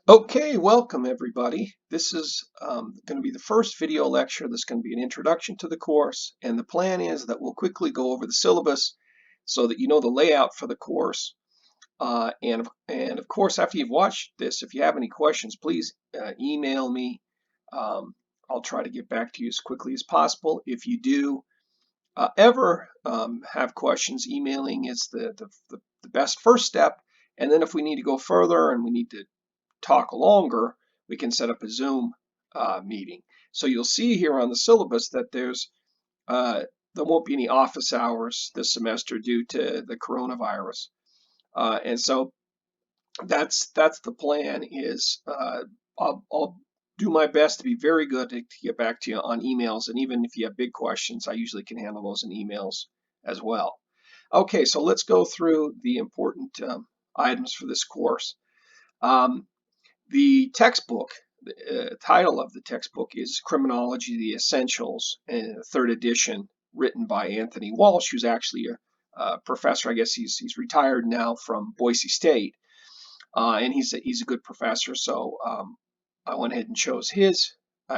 Okay, welcome everybody. This is going to be the first video lecture. This is going to be an introduction to the course, and the plan is that we'll quickly go over the syllabus so that you know the layout for the course. And of course, after you've watched this, if you have any questions, please email me. I'll try to get back to you as quickly as possible. If you do ever have questions, emailing is the best first step. And then if we need to go further and we need to talk longer, we can set up a Zoom meeting. So you'll see here on the syllabus that there won't be any office hours this semester due to the coronavirus. And so that's the plan is I'll do my best to be very good to get back to you on emails. And even if you have big questions, I usually can handle those in emails as well. Okay, so let's go through the important items for this course. The textbook, the title of the textbook is Criminology, the Essentials, third edition, written by Anthony Walsh, who's actually a professor. I guess he's retired now from Boise State, and he's a good professor. So I went ahead and chose his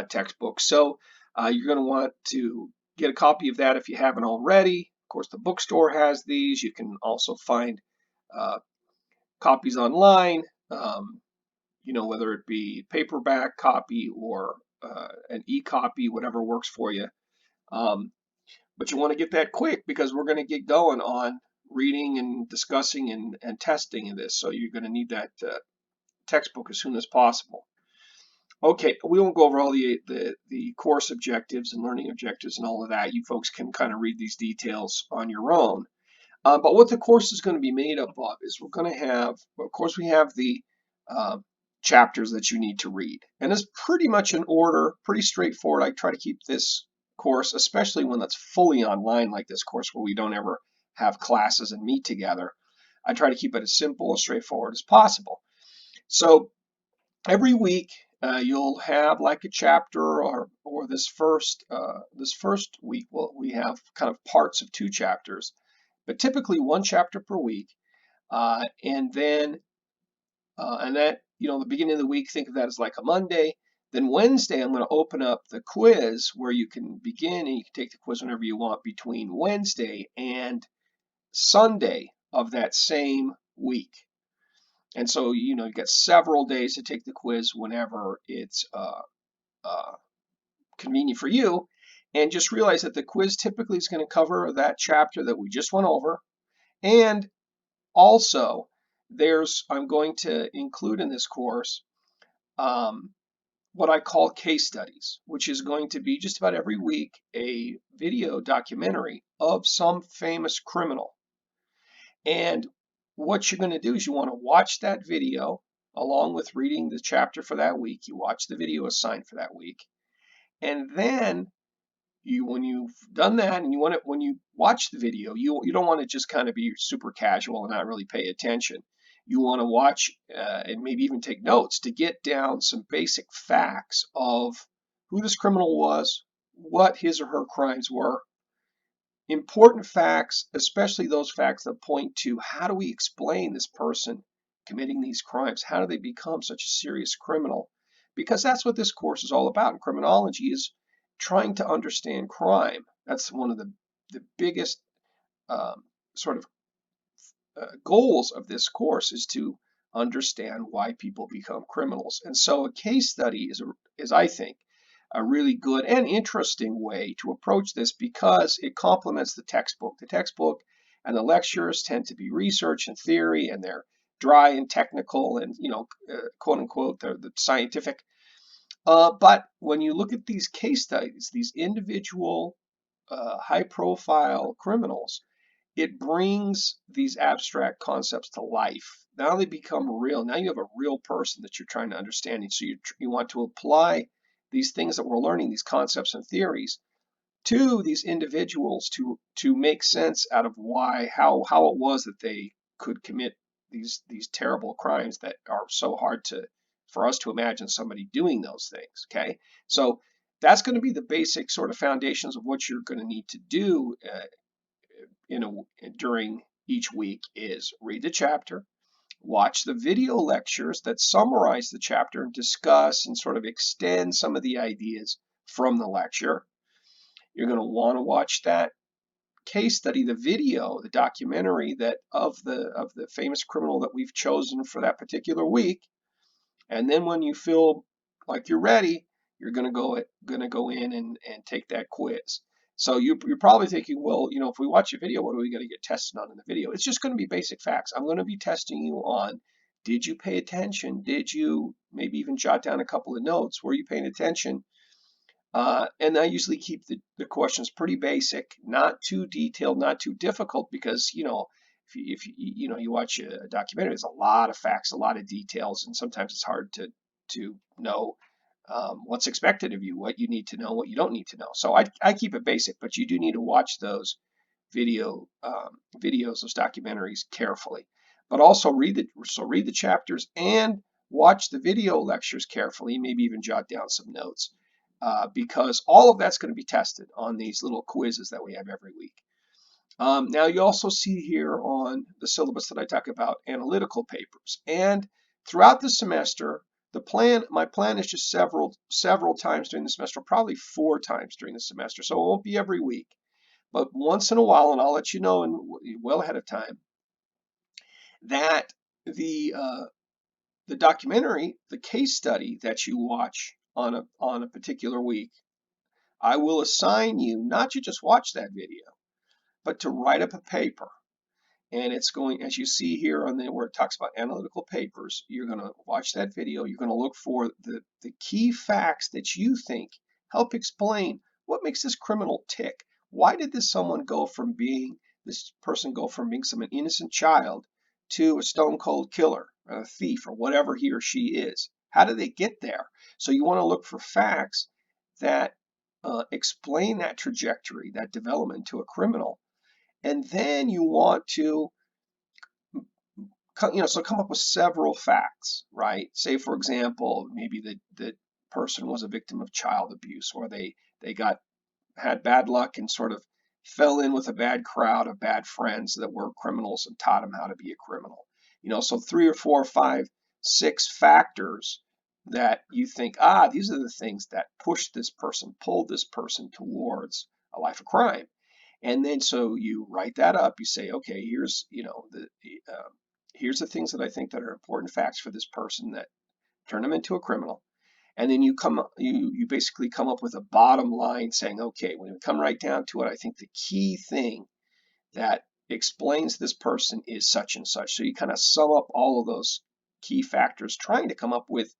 textbook. So you're going to want to get a copy of that if you haven't already. Of course, the bookstore has these. You can also find copies online. Whether it be paperback copy or an e-copy, whatever works for you. But you want to get that quick because we're going to get going on reading and discussing and testing in this. So you're going to need that textbook as soon as possible. Okay, we won't go over all the course objectives and learning objectives and all of that. You folks can kind of read these details on your own. But what the course is going to be made up of is we're going to have, of course, we have the chapters that you need to read. And it's pretty much in order, pretty straightforward. I try to keep this course, especially when that's fully online like this course where we don't ever have classes and meet together. I try to keep it as simple and straightforward as possible. So every week you'll have like a chapter, or this first week we have kind of parts of two chapters, but typically one chapter per week. And that, the beginning of the week, think of that as like a Monday. Then Wednesday, I'm going to open up the quiz where you can begin and you can take the quiz whenever you want between Wednesday and Sunday of that same week. And so, you get several days to take the quiz whenever it's convenient for you. And just realize that the quiz typically is going to cover that chapter that we just went over. And also, I'm going to include in this course what I call case studies, which is going to be just about every week a video documentary of some famous criminal. And what you're going to do is you want to watch that video along with reading the chapter for that week. You watch the video assigned for that week. And then when you've done that and when you watch the video, you don't want to just kind of be super casual and not really pay attention. You want to watch and maybe even take notes to get down some basic facts of who this criminal was, what his or her crimes were. Important facts, especially those facts that point to how do we explain this person committing these crimes? How do they become such a serious criminal? Because that's what this course is all about in criminology, is trying to understand crime. That's one of the biggest sort of goals of this course, is to understand why people become criminals. And so a case study is I think, a really good and interesting way to approach this because it complements the textbook. The textbook and the lectures tend to be research and theory, and they're dry and technical and, quote unquote, they're the scientific. But when you look at these case studies, these individual high profile criminals, it brings these abstract concepts to life. Now they become real. Now you have a real person that you're trying to understand. And so you want to apply these things that we're learning, these concepts and theories, to these individuals to make sense out of how it was that they could commit these terrible crimes that are so hard for us to imagine somebody doing those things. Okay, so that's going to be the basic sort of foundations of what you're going to need to do during each week is read the chapter, watch the video lectures that summarize the chapter and discuss and sort of extend some of the ideas from the lecture. You're going to want to watch that case study, the video, the documentary that of the famous criminal that we've chosen for that particular week. And then when you feel like you're ready, you're going to go in and take that quiz. So you're probably thinking, well, you know, if we watch a video, what are we going to get tested on in the video? It's just going to be basic facts. I'm going to be testing you on, did you pay attention? Did you maybe even jot down a couple of notes? Were you paying attention? And I usually keep the questions pretty basic, not too detailed, not too difficult, because, you know, if you know, you watch a documentary, there's a lot of facts, a lot of details, and sometimes it's hard to know what's expected of you, what you need to know, what you don't need to know. So I keep it basic, but you do need to watch those videos, those documentaries carefully. But also read the chapters and watch the video lectures carefully, maybe even jot down some notes. Because all of that's going to be tested on these little quizzes that we have every week. Now you also see here on the syllabus that I talk about analytical papers. And throughout the semester, my plan is just several times during the semester, probably 4 times during the semester. So it won't be every week, but once in a while, and I'll let you know well ahead of time, that the documentary, the case study that you watch on a particular week, I will assign you not to just watch that video, but to write up a paper. And it's going, as you see here on where it talks about analytical papers, you're going to watch that video. You're going to look for the key facts that you think help explain what makes this criminal tick. Why did this person go from being some innocent child to a stone cold killer, a thief, or whatever he or she is? How did they get there? So you want to look for facts that explain that trajectory, that development to a criminal. And then you want to, so come up with several facts, right? Say, for example, maybe the person was a victim of child abuse, or they had bad luck and sort of fell in with a bad crowd of bad friends that were criminals and taught them how to be a criminal. So 3 or 4 or 5, 6 factors that you think, these are the things that pulled this person towards a life of crime. And then so you write that up. You say, okay, here's the things that I think that are important facts for this person that turn them into a criminal. And then you basically come up with a bottom line saying, okay, when we come right down to it, I think the key thing that explains this person is such and such. So you kind of sum up all of those key factors, trying to come up with,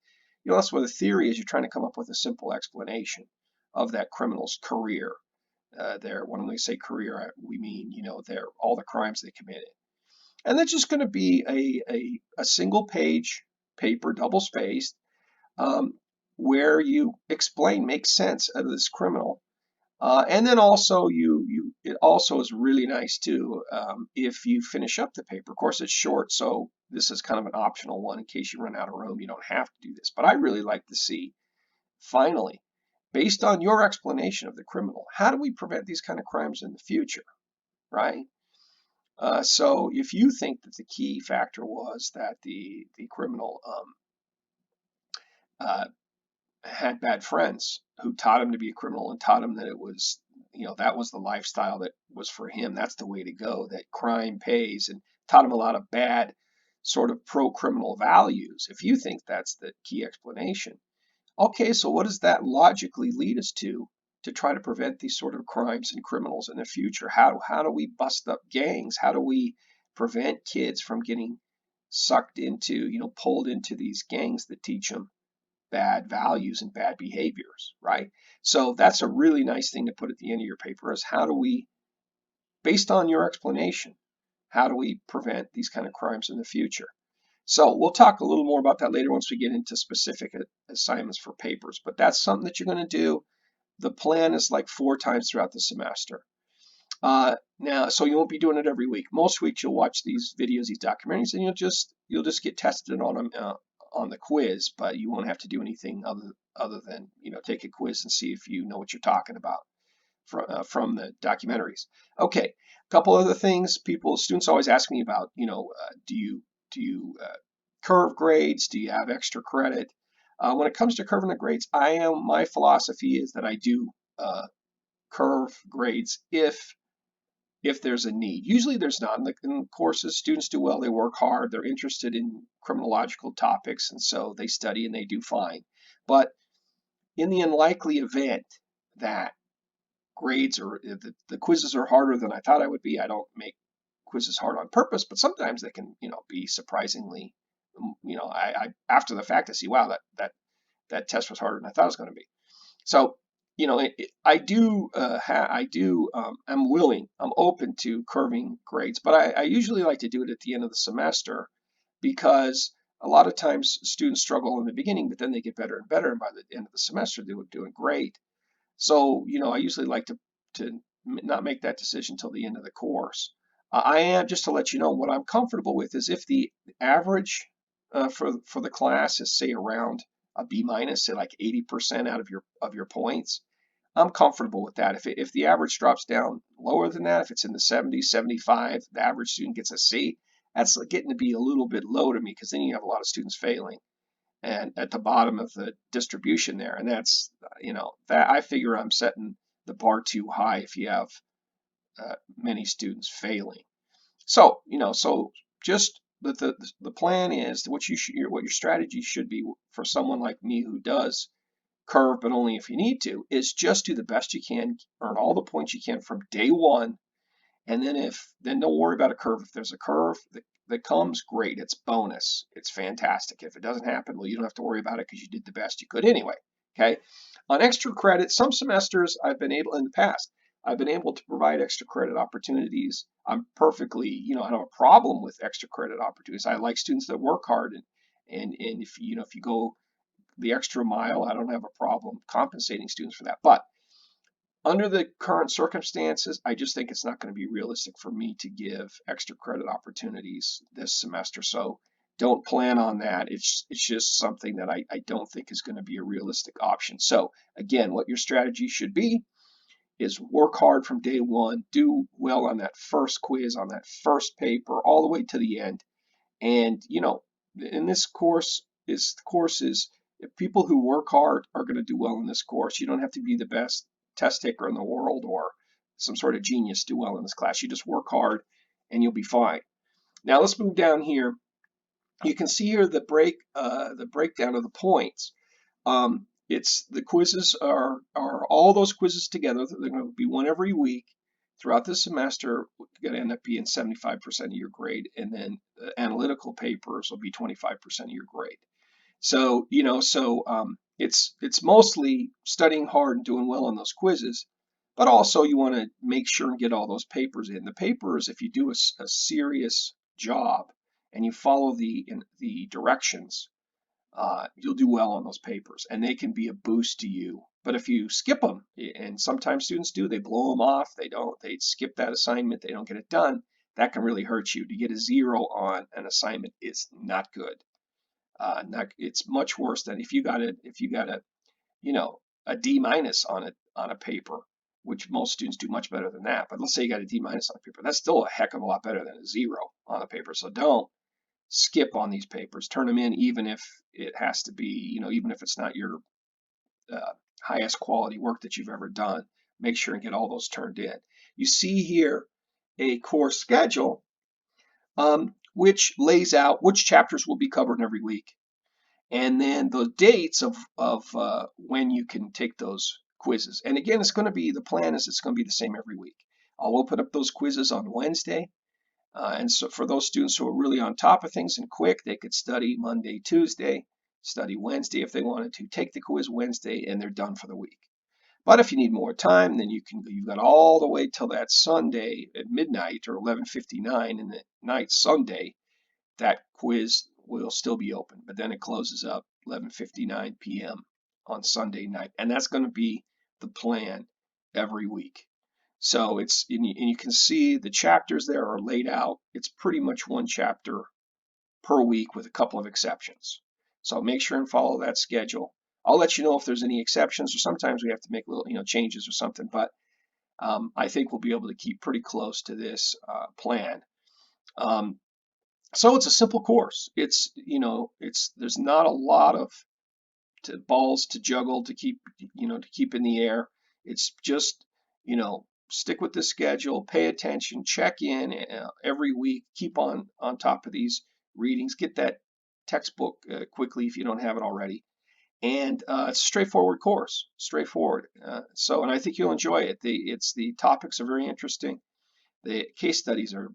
that's what the theory is. You're trying to come up with a simple explanation of that criminal's career. When we say career, we mean, all the crimes they committed. And that's just going to be a single page paper, double spaced, where you explain, make sense of this criminal. And then also it also is really nice too, if you finish up the paper. Of course, it's short, so this is kind of an optional one in case you run out of room. You don't have to do this, but I really like to see, finally, based on your explanation of the criminal, how do we prevent these kind of crimes in the future, right? So if you think that the key factor was that the criminal had bad friends who taught him to be a criminal and taught him that it was, that was the lifestyle that was for him, that's the way to go, that crime pays, and taught him a lot of bad sort of pro-criminal values. If you think that's the key explanation, okay, so what does that logically lead us to try to prevent these sort of crimes and criminals in the future? How do we bust up gangs? How do we prevent kids from getting sucked into, pulled into these gangs that teach them bad values and bad behaviors, right? So that's a really nice thing to put at the end of your paper, is how do we, based on your explanation, how do we prevent these kind of crimes in the future? So we'll talk a little more about that later once we get into specific assignments for papers, but that's something that you're going to do. The plan is like 4 times throughout the semester. Now, so you won't be doing it every week. Most weeks you'll watch these videos, these documentaries, and you'll just get tested on them on the quiz, but you won't have to do anything other than take a quiz and see if you know what you're talking about from the documentaries. Okay, couple other things students always ask me about, do you curve grades? Do you have extra credit? When it comes to curving the grades, my philosophy is that I do curve grades if there's a need. Usually there's not. In courses, students do well, they work hard, they're interested in criminological topics, and so they study and they do fine. But in the unlikely event that grades or the quizzes are harder than I thought I would be, I don't make quizzes hard on purpose, but sometimes they can, be surprisingly, I after the fact I see, wow, that test was harder than I thought it was going to be. So, I'm open to curving grades, but I usually like to do it at the end of the semester because a lot of times students struggle in the beginning, but then they get better and better, and by the end of the semester, they're doing great. So, I usually like to not make that decision until the end of the course. I am, just to let you know, what I'm comfortable with is if the average for the class is, say, around a B minus, say like 80% out of your points, I'm comfortable with that. If the average drops down lower than that, if it's in the 70s, 75, the average student gets a C, that's getting to be a little bit low to me because then you have a lot of students failing and at the bottom of the distribution there. And that's, that I figure I'm setting the bar too high if you have many students failing. So, so just the plan is what your strategy should be for someone like me who does curve, but only if you need to, is just do the best you can, earn all the points you can from day one, and then don't worry about a curve. If there's a curve that comes, great. It's bonus. It's fantastic. If it doesn't happen, well, you don't have to worry about it because you did the best you could anyway. Okay. On extra credit, some semesters in the past, I've been able to provide extra credit opportunities. I'm perfectly, I don't have a problem with extra credit opportunities. I like students that work hard and if you go the extra mile, I don't have a problem compensating students for that. But under the current circumstances, I just think it's not going to be realistic for me to give extra credit opportunities this semester. So don't plan on that. It's just something that I don't think is going to be a realistic option. So again, what your strategy should be is work hard from day one, do well on that first quiz, on that first paper, all the way to the end. And in this course is if people who work hard are going to do well in this course. You don't have to be the best test taker in the world or some sort of genius to do well in this class. You just work hard and you'll be fine. Now let's move down here. You can see here the breakdown of the points. It's the quizzes are all those quizzes together. They're going to be one every week throughout the semester. Going to end up being 75% of your grade, and then the analytical papers will be 25% of your grade. So it's mostly studying hard and doing well on those quizzes, but also you want to make sure and get all those papers in. The papers, if you do a serious job and you follow the directions, you'll do well on those papers, and they can be a boost to you. But if you skip them, and sometimes students do, they blow them off, they skip that assignment, they don't get it done, that can really hurt you. To get a 0 on an assignment is not good. It's much worse than if you got a D minus on a paper, which most students do much better than that. But let's say you got a D minus on a paper, that's still a heck of a lot better than a 0 on a paper. So don't skip on these papers. Turn them in, even if it has to be, even if it's not your highest quality work that you've ever done. Make sure and get all those turned in. You see here a course schedule, which lays out which chapters will be covered every week, and then the dates of when you can take those quizzes. And again, the plan is it's going to be the same every week. I'll open up those quizzes on Wednesday. And so for those students who are really on top of things and quick, they could study Monday, Tuesday, study Wednesday if they wanted to, take the quiz Wednesday, and they're done for the week. But if you need more time, then you've got all the way till that Sunday at midnight or 11:59 in the night Sunday. That quiz will still be open, but then it closes up 11:59 p.m. on Sunday night, and that's going to be the plan every week. So and you can see the chapters there are laid out. It's pretty much one chapter per week with a couple of exceptions. So make sure and follow that schedule. I'll let you know if there's any exceptions, or sometimes we have to make little, changes or something. But I think we'll be able to keep pretty close to this plan. Um, so it's a simple course. It's, there's not a lot of balls to juggle to keep, to keep in the air. It's just, stick with the schedule, pay attention, check in every week, keep on top of these readings, get that textbook quickly if you don't have it already. And it's a straightforward course, straightforward. And I think you'll enjoy it. The topics are very interesting. The case studies are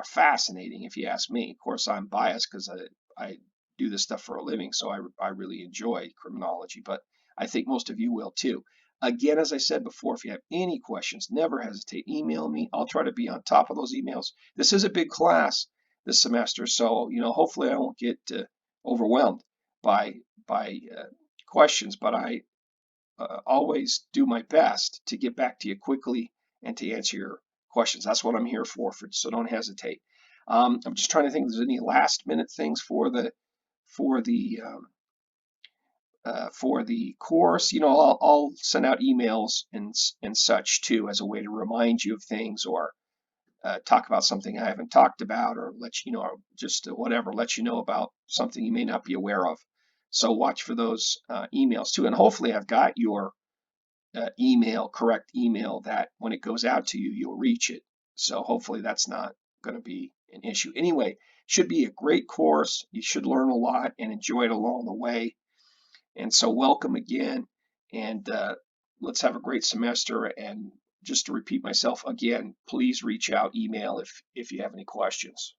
fascinating, if you ask me. Of course, I'm biased because I do this stuff for a living, so I really enjoy criminology, but I think most of you will too. Again, as I said before, if you have any questions, never hesitate. Email me. I'll try to be on top of those emails. This is a big class this semester, so hopefully I won't get overwhelmed by questions, but I always do my best to get back to you quickly and to answer your questions. That's what I'm here for, so don't hesitate. I'm just trying to think if there's any last minute things for the for the course. I'll send out emails and such too as a way to remind you of things, or talk about something I haven't talked about, or let you know, or just whatever, let you know about something you may not be aware of. So watch for those emails too, and hopefully I've got your correct email, that when it goes out to you, you'll reach it. So hopefully that's not going to be an issue. Anyway, should be a great course. You should learn a lot and enjoy it along the way. And so welcome again, and let's have a great semester. And just to repeat myself again, please reach out, email if you have any questions.